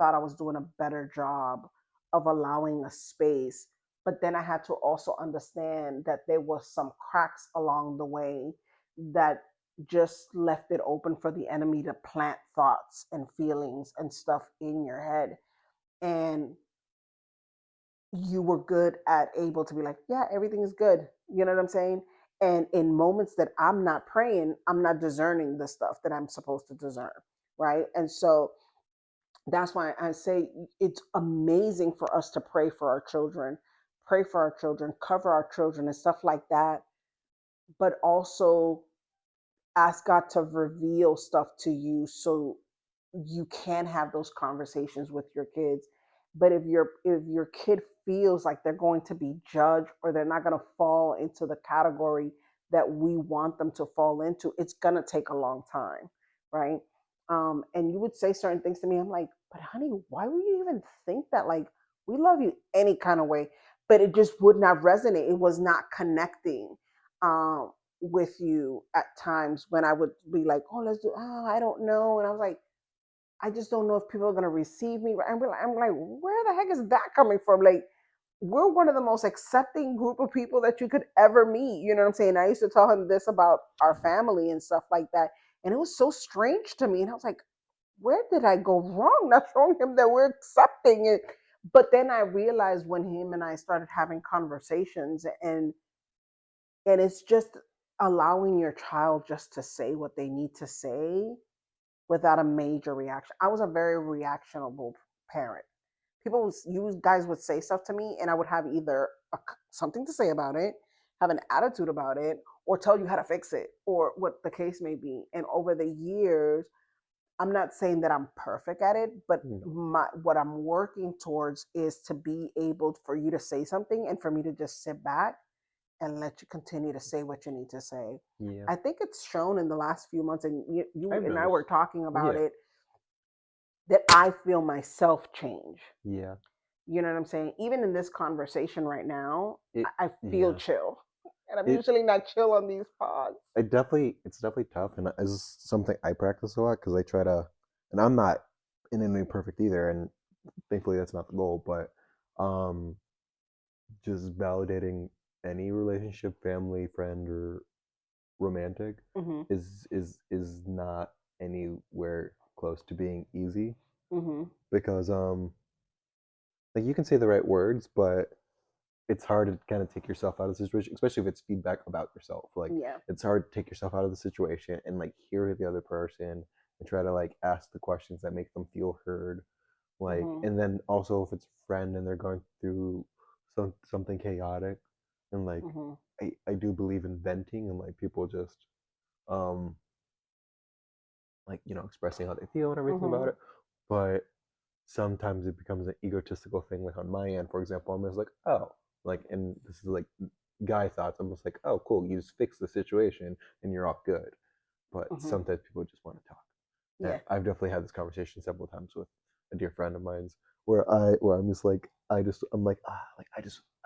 thought I was doing a better job of allowing a space. But then I had to also understand that there was some cracks along the way that just left it open for the enemy to plant thoughts and feelings and stuff in your head. And you were good at able to be like, yeah, everything is good. You know what I'm saying? And in moments that I'm not praying, I'm not discerning the stuff that I'm supposed to discern. Right. And so that's why I say it's amazing for us to pray for our children, cover our children and stuff like that. But also ask God to reveal stuff to you so you can have those conversations with your kids. But if your kid feels like they're going to be judged or they're not going to fall into the category that we want them to fall into, it's going to take a long time, right? And you would say certain things to me. I'm like, but honey, why would you even think that? Like, we love you any kind of way, but it just would not resonate. It was not connecting. With you at times when I would be like, oh, let's do, oh, I don't know. And I was like, I just don't know if people are going to receive me. And I'm like, where the heck is that coming from? Like, we're one of the most accepting group of people that you could ever meet. You know what I'm saying? I used to tell him this about our family and stuff like that. And it was so strange to me. And I was like, where did I go wrong? Not showing him that we're accepting it. But then I realized when him and I started having conversations and it's just allowing your child just to say what they need to say without a major reaction. I was a very reactionable parent. You guys would say stuff to me, and I would have either something to say about it, have an attitude about it, or tell you how to fix it, or what the case may be. And over the years, I'm not saying that I'm perfect at it, but what I'm working towards is to be able for you to say something and for me to just sit back and let you continue to say what you need to say. Yeah. I think it's shown in the last few months, and you I've and I were noticed. talking about Yeah. it, that I feel myself change. Yeah. You know what I'm saying? Even in this conversation right now, It. I feel Yeah. chill. And I'm It. usually not chill on these pods. It's definitely tough, and it's something I practice a lot because I try to, and I'm not in any way perfect either, and thankfully that's not the goal, but um, just validating any relationship, family, friend, or romantic, Mm-hmm. is not anywhere close to being easy Mm-hmm. because like you can say the right words, but it's hard to kind of take yourself out of the situation, especially if it's feedback about yourself. Like Yeah. it's hard to take yourself out of the situation and like hear the other person and try to like ask the questions that make them feel heard. Like, Mm-hmm. and then also if it's a friend and they're going through something chaotic, and like Mm-hmm. I do believe in venting and like people just um like expressing how they feel and everything about Mm-hmm. it, but sometimes it becomes an egotistical thing. Like on my end, for example, I'm just like, oh, like, and this is like guy thoughts. I'm just like, oh, cool, you just fix the situation and you're all good. But Mm-hmm. sometimes people just want to talk. And Yeah. I've definitely had this conversation several times with a dear friend of mine's where I'm just like I'm like like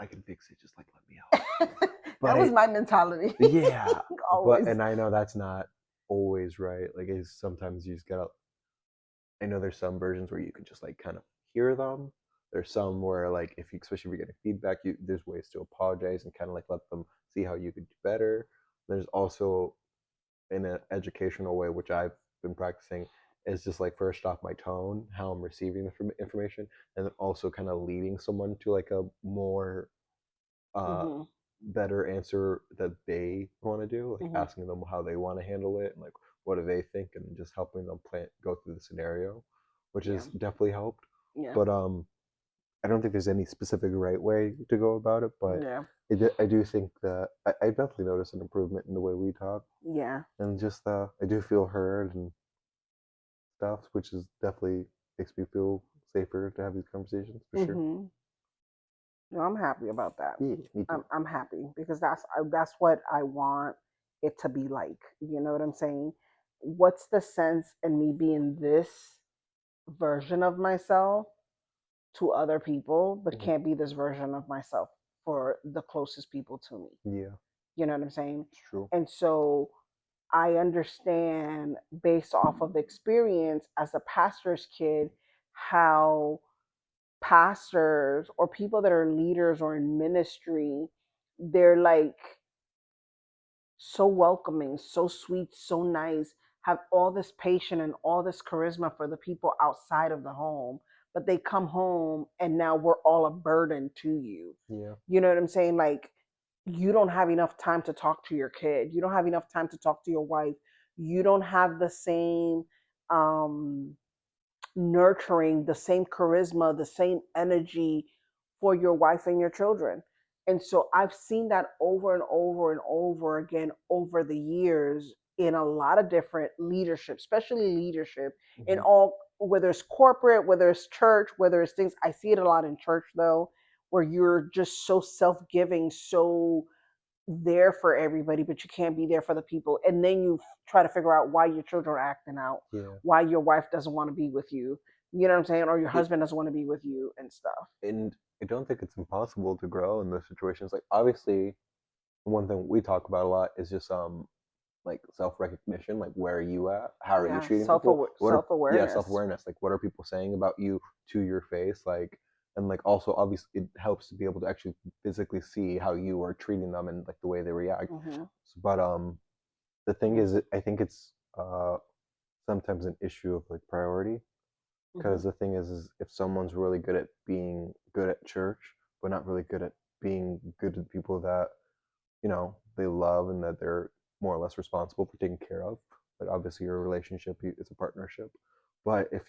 I can fix it. Just like let me help. But That was my mentality. yeah, but Always. and I know that's not always right. Like it's sometimes you just gotta. I know there's some versions where you can just like kind of hear them. There's some where like if you, especially if you're getting feedback, there's ways to apologize and kind of like let them see how you could do better. There's also in an educational way, which I've been practicing, is just like first off my tone, how I'm receiving the information, and then also kind of leading someone to like a more uh, Mm-hmm. better answer that they want to do, like Mm-hmm. asking them how they want to handle it and like what do they think, and just helping them go through the scenario, which Yeah. has definitely helped. Yeah. But I don't think there's any specific right way to go about it, but Yeah. I do think that I definitely noticed an improvement in the way we talk, Yeah. and just I do feel heard and stuff, which is definitely makes me feel safer to have these conversations for sure. Mm-hmm. No, I'm happy about that. Yeah, me too. I'm happy because that's what I want it to be like. You know what I'm saying? What's the sense in me being this version of myself to other people, but Hmm. can't be this version of myself for the closest people to me? Yeah, You know what I'm saying? it's true. And so I understand based off of experience as a pastor's kid how pastors or people that are leaders or in ministry, they're like so welcoming, so sweet, so nice, have all this patience and all this charisma for the people outside of the home, but they come home and now we're all a burden to you. Yeah. You know what I'm saying? Like, you don't have enough time to talk to your kid. You don't have enough time to talk to your wife. You don't have the same um nurturing, the same charisma, the same energy for your wife and your children. And so I've seen that over and over and over again over the years in a lot of different leadership, especially leadership in Hmm. all, whether it's corporate, whether it's church, whether it's things. I see it a lot in church though, where you're just so self giving, so there for everybody, but you can't be there for the people. And then you try to figure out why your children are acting out, Yeah. why your wife doesn't want to be with you. You know what I'm saying? Or your It, husband doesn't want to be with you and stuff. and I don't think it's impossible to grow in those situations. Like obviously, one thing we talk about a lot is just like self recognition. Like where are you at? How are you Yeah, treating people? What are self yeah self awareness. awareness? Like what are people saying about you to your face? Like and like also obviously it helps to be able to actually physically see how you are treating them and like the way they react. Hmm. But the thing Hmm. is, I think it's sometimes an issue of like priority. Hmm. Because the thing is if someone's really good at being good at church, but not really good at being good to the people that they love and that they're more or less responsible for taking care of. Like obviously your relationship is a partnership, but if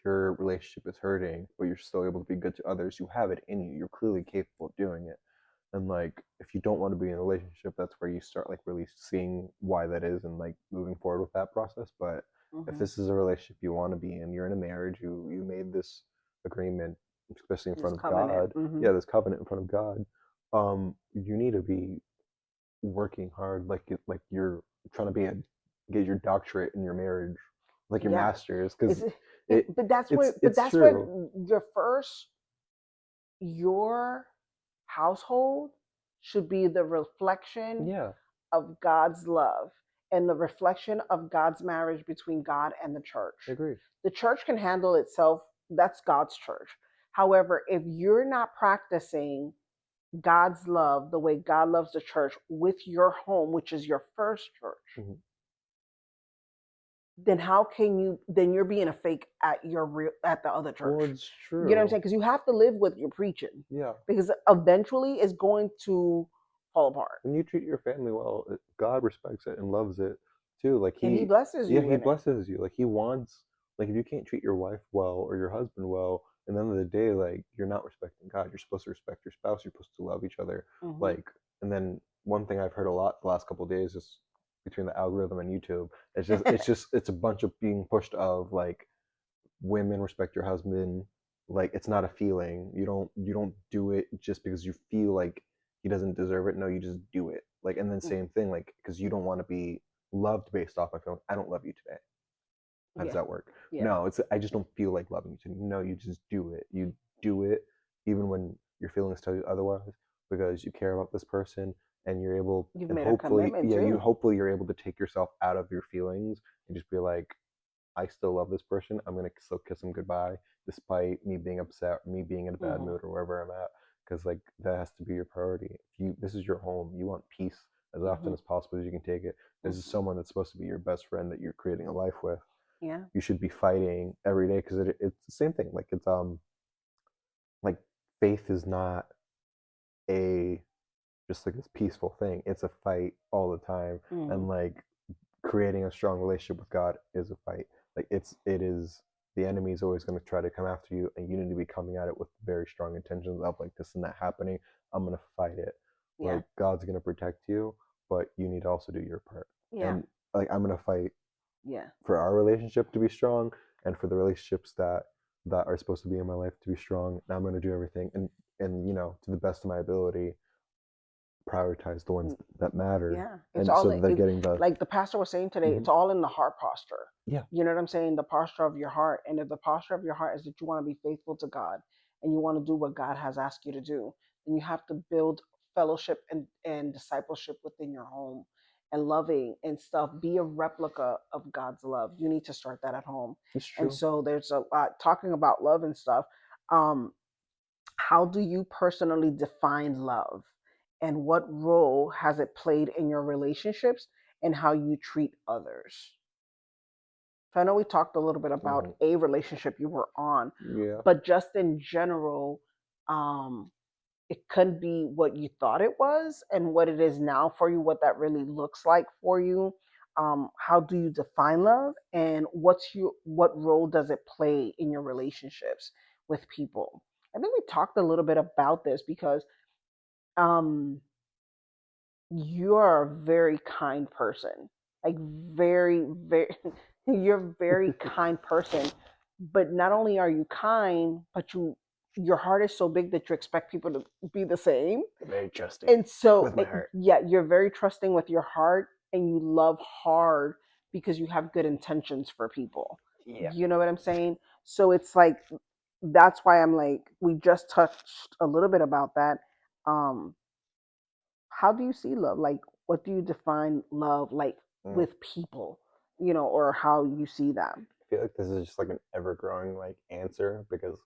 your relationship is hurting, but you're still able to be good to others, you have it in you. You're clearly capable of doing it. And like if you don't want to be in a relationship, that's where you start like really seeing why that is and like moving forward with that process. But if Hmm. this is a relationship you want to be in, you're in a marriage, you made this agreement, especially in This front of covenant. God. Hmm. Yeah, this covenant in front of God. You need to be working hard, like you're trying to get your doctorate in your marriage, like your Yeah. master's, It's because it, it but it's that's where true. your first, your household should be the reflection Yeah, of God's love and the reflection of God's marriage between God and the I church. agree. The church can handle itself, that's God's church. However, if you're not practicing God's love the way God loves the church with your home, which is your first church, Hmm. then how can you, then you're being a fake at your real, at the other church. Well, it's You know what I'm true. saying? Because you have to live with your preaching, Yeah. because eventually it's going to fall apart. When you treat your family well, God respects it and loves it too. Like And he blesses yeah, you he in it. blesses you. Like he wants, like if you can't treat your wife well or your husband well, at the end of the day, like you're not respecting God. You're supposed to respect your spouse. You're supposed to love each other. Hmm. Like, and then one thing I've heard a lot the last couple of days is between the algorithm and YouTube, it's a bunch of being pushed of like women respect your husband. Like it's not a feeling. You don't do it just because you feel like he doesn't deserve it. No, you just do it. Like and then same thing, like because you don't want to be loved based off my feeling. I don't love you today. How does Yeah, that work? yeah. No, it's I just don't feel like loving you today. No, you just do it. You do it even when your feelings tell you otherwise because you care about this person and you're able You've and made a hopefully commitment yeah, you too. hopefully you're able to take yourself out of your feelings and just be like I still love this person. I'm gonna still kiss him goodbye, despite me being upset, me being in a bad Hmm. mood, or wherever I'm at. Because like that has to be your priority. If you this is your home, you want peace as often Hmm. as possible as you can take it. This is Hmm. someone that's supposed to be your best friend that you're creating a life with. Yeah. You should be fighting every day because it's the same thing. Like it's like faith is not a just like this peaceful thing. It's a fight all the time, and Hmm. like creating a strong relationship with God is a fight. Like it is the enemy is always going to try to come after you, and you need to be coming at it with very strong intentions of like this and that happening. I'm going to fight it. Yeah. Like God's going to protect you, but you need to also do your part. Yeah. And like I'm going to fight Yeah. for our relationship to be strong, and for the relationships that are supposed to be in my life to be strong. And I'm going to do everything and to the best of my ability prioritize the ones Mm. that matter Yeah. It's and all so that they're it, getting the like the pastor was saying today, Mhm. it's all in the heart posture. Yeah. You know what I'm saying? The posture of your heart. And if the posture of your heart is that you want to be faithful to God and you want to do what God has asked you to do, then you have to build fellowship and discipleship within your home. and loving and stuff, be a replica of God's love. You need to start that at home. It's And true. so there's a lot talking about love and stuff. Um, how do you personally define love? And what role has it played in your relationships and how you treat others? So I know we talked a little bit about Hmm. a relationship you were on, Yeah. but just in general, um, it could be what you thought it was and what it is now for you, what that really looks like for you. How do you define love, and what role does it play in your relationships with people? I think we talked a little bit about this because um, you are a very kind person, like very, very. You're a very kind person, but not only are you kind, but your heart is so big that you expect people to be the same. Very trusting And so, with my heart. yeah, you're very trusting with your heart, and you love hard because you have good intentions for people. Yeah. You know what I'm saying? So it's like that's why I'm like we just touched a little bit about that. Um, how do you see love? Like, what do you define love like Mm. with people? Or how you see them? I feel like this is just like an ever growing like answer because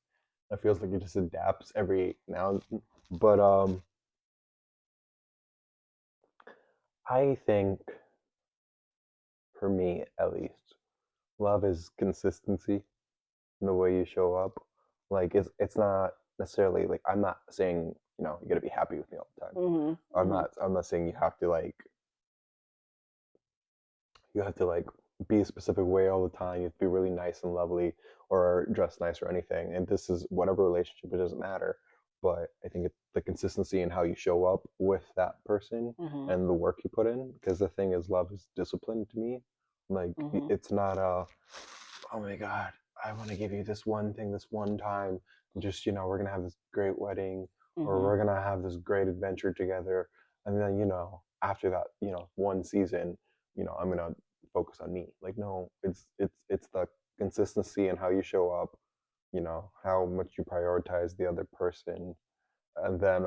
it feels like it just adapts every now and then. But I think for me at least, love is consistency in the way you show up. Like it's not necessarily like I'm not saying, you gotta be happy with me all the time. Hmm. I'm Hmm. not I'm not saying you have to like be a specific way all the time. You have to be really nice and lovely or dress nice or anything. And this is whatever relationship, it doesn't matter. But I think it's the consistency in how you show up with that person Hmm. and the work you put in. Because the thing is, love is discipline to me. Like Hmm. it's not a, oh my god, I want to give you this one thing this one time. Just we're gonna have this great wedding or Hmm. we're gonna have this great adventure together. And then after that one season I'm gonna focus on me. Like no, it's the consistency and how you show up, how much you prioritize the other person. And then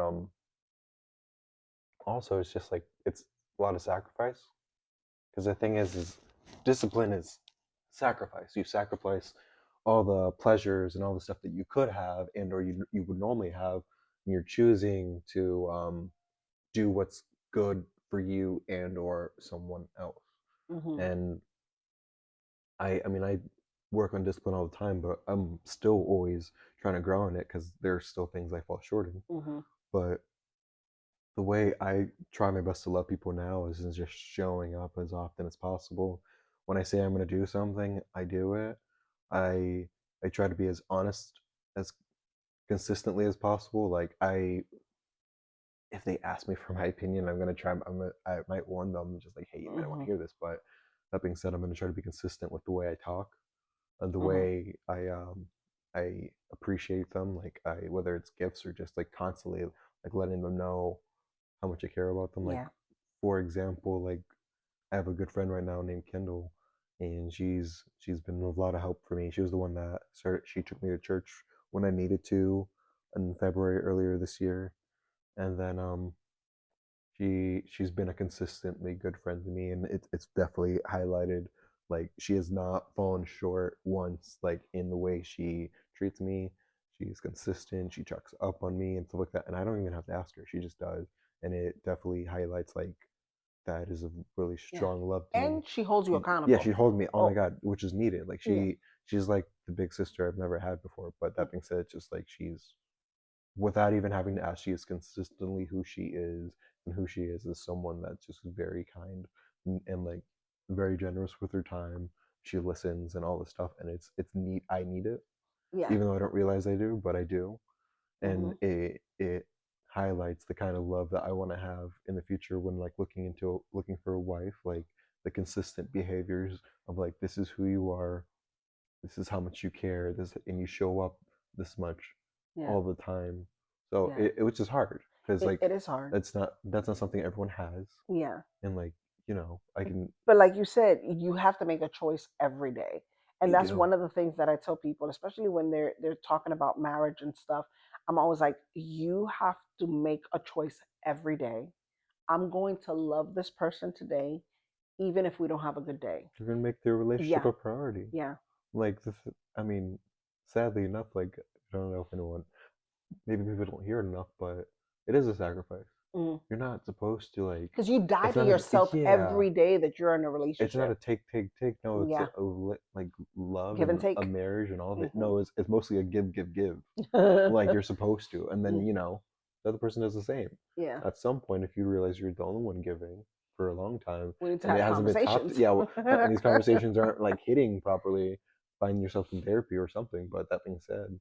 also it's just like it's a lot of sacrifice. Because the thing is discipline is sacrifice. You sacrifice all the pleasures and all the stuff that you could have and or you would normally have, and you're choosing to do what's good for you and or someone else. Hmm. And I mean, I work on discipline all the time, but I'm still always trying to grow in it because there's still things I fall short in. Hmm. But the way I try my best to love people now is in just showing up as often as possible. When I say I'm going to do something, I do it. I I try to be as honest as consistently as possible. Like if they ask me for my opinion, I'm gonna try. I might warn them, just like, hey, you might not want to Hmm. hear this, but that being said, I'm gonna try to be consistent with the way I talk and the Hmm. way I appreciate them, like whether it's gifts or just like constantly like letting them know how much I care about them. Like Yeah. for example, like I have a good friend right now named Kendall, and she's been a lot of help for me. She was the one that started. She took me to church when I needed to in February earlier this year, and then she's been a consistently good friend to me, and it's definitely highlighted. Like she has not fallen short once, like in the way she treats me. She's consistent. She checks up on me and stuff like that, and I don't even have to ask her. She just does, and it definitely highlights like that is a really Yeah. strong love to me. And she holds you Yeah, accountable. she holds me. Oh my Oh, god, which is needed. Like yeah. she's like the big sister I've never had before. But that being said, it's just like she's without even having to ask, she is consistently who she is, and who she is someone that's just very kind and like very generous with her time. She listens and all this stuff, and it's neat. I need it, Yeah. even though I don't realize I do, but I do, and Hmm. it highlights the kind of love that I want to have in the future when like looking for a wife, like the consistent behaviors of like this is who you are, this is how much you care, this and you show up this much Yeah. all the time. So Yeah. which is hard because like It is hard. that's not something everyone has, Yeah. and like I can. But like you said, you have to make a choice every day. And You that's do. one of the things that I tell people, especially when they're talking about marriage and stuff. I'm always like, you have to make a choice every day. I'm going to love this person today, even if we don't have a good day. You're gonna make their relationship Yeah, a priority. yeah. Like I mean, sadly enough, like I don't know if anyone, maybe people don't hear it enough, but it is a sacrifice. Mm. You're not supposed to like. Because you die It's to not a yourself yeah. every day that you're in a It's not relationship. a take. No, it's Yeah, like love give and and a take. marriage and all of it. Hmm. No, it's mostly a give. Like you're supposed to, and then the other person does the same. Yeah, At some point, if you realize you're the only one giving for a long time, we need to and it have hasn't been topped, conversations. yeah, and these conversations aren't like hitting properly, find yourself in therapy or something. But that being said.